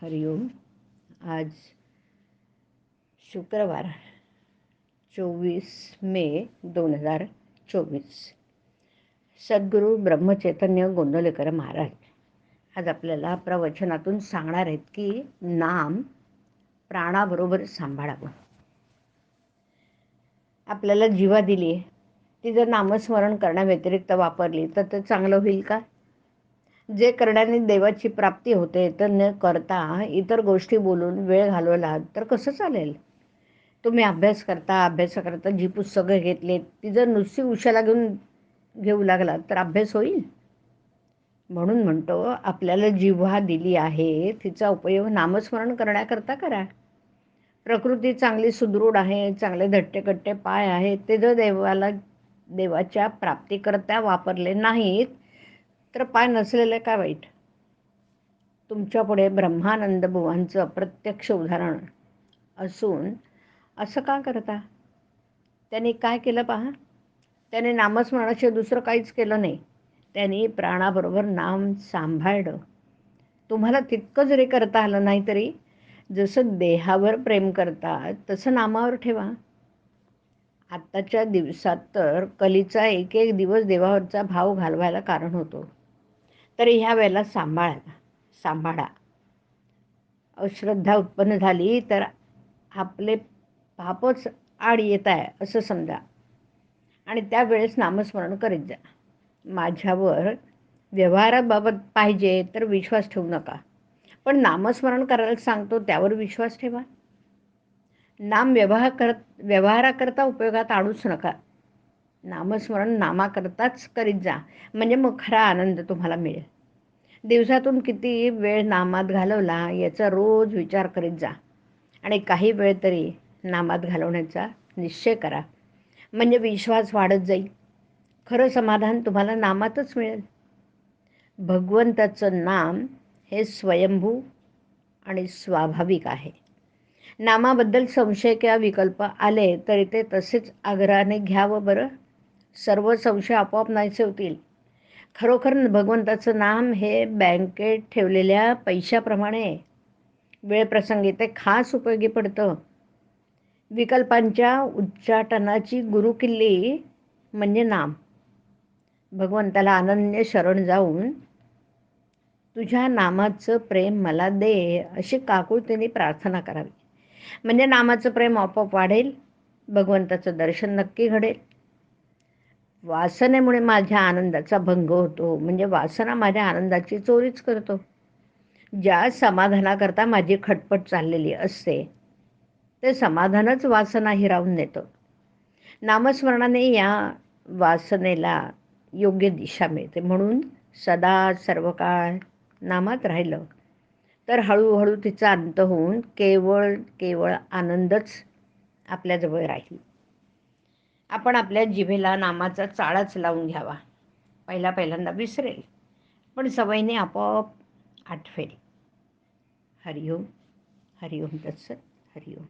हरिओम. आज शुक्रवार 24 मे 2024. सद्गुरू ब्रह्मचैतन्य गोंदवलेकर महाराज आज आपल्याला प्रवचनातून सांगणार आहेत की नाम प्राणाबरोबर सांभाळावं. आपल्याला जीवा दिली आहे, ती जर नामस्मरण करण्याव्यतिरिक्त वापरली तर ते चांगलं होईल का? जे करण्याने देवाची प्राप्ती होते तर न करता इतर गोष्टी बोलून वेळ घालवला तर कसं चालेल? तुम्ही अभ्यासाकरता जी पुस्तकं घेतली ती जर नुसती उशाला घेऊ लागला तर अभ्यास होईल? म्हणून म्हणतो, आपल्याला जिव्हा दिली आहे तिचा उपयोग नामस्मरण करण्याकरता करा. प्रकृती चांगली सुदृढ आहे, चांगले धट्टेकट्टे पाय आहेत, ते जर देवाच्या प्राप्तीकरता वापरले नाहीत तर पाय नसलेले काय वाईट? तुमच्यापुढे ब्रह्मानंद बुवांचं प्रत्यक्ष उदाहरण असून असं का करता? त्यांनी काय केलं पहा. त्याने नामस्मरणाशिवाय दुसरं काहीच केलं नाही. त्यांनी प्राणाबरोबर नाम सांभाळलं. तुम्हाला तितकं जरी करता आलं नाही तरी जसं देहावर प्रेम करतात तसं नामावर ठेवा. आत्ताच्या दिवसात तर कलीचा एक एक दिवस देवावरचा भाव घालवायला कारण होतो. तरी ह्या वेळेला सांभाळा. अश्रद्धा उत्पन्न झाली तर आपले पापच आड येत आहे असं समजा आणि त्यावेळेस नामस्मरण करीत जा. माझ्यावर व्यवहाराबाबत पाहिजे तर विश्वास ठेवू नका, पण नामस्मरण करायला सांगतो त्यावर विश्वास ठेवा. नाम व्यवहाराकरता उपयोगात आणूच नका. नामस्मरण नामाकरताच करीत जा, म्हणजे मग खरा आनंद तुम्हाला मिळेल. दिवसातून किती वेळ नामात घालवला याचा रोज विचार करीत जा आणि काही वेळ तरी नामात घालवण्याचा निश्चय करा, म्हणजे विश्वास वाढत जाईल. खरं समाधान तुम्हाला नामातच मिळेल. भगवंताचं नाम हे स्वयंभू आणि स्वाभाविक आहे. नामाबद्दल संशय किंवा विकल्प आले तरी ते तसेच आग्रहाने घ्यावं बरं. सर्व संशय आपोआप नाहीसे होतील. खरोखर भगवंताचं नाम हे बँकेत ठेवलेल्या पैशाप्रमाणे वेळप्रसंगी ते खास उपयोगी पडतं. विकल्पांच्या उच्चाटनाची गुरुकिल्ली म्हणजे नाम. भगवंताला अनन्य शरण जाऊन तुझ्या नामाचं प्रेम मला दे अशी काकुळतीने प्रार्थना करावी, म्हणजे नामाचं प्रेम आपोआप वाढेल. भगवंताचं दर्शन नक्की घडेल. वासनेमुळे माझ्या आनंदाचा भंग होतो, म्हणजे वासना माझ्या आनंदाची चोरीच करतो. ज्या समाधानाकरता माझी खटपट चाललेली असते ते समाधानच वासना हिरावून नेतं. नामस्मरणाने या वासनेला योग्य दिशा मिळते. म्हणून सदा सर्व काळ नामात राहिलं तर हळूहळू तिचा अंत होऊन केवळ आनंदच आपल्याजवळ राहील. आपण आपल्या जिभेला नामाचा चाळाच लावून घ्यावा. पहिल्यांदा विसरेल, पण सवयीने आपोआप आठवेल. हरिओम. हरिओम तत्सत. हरिओम.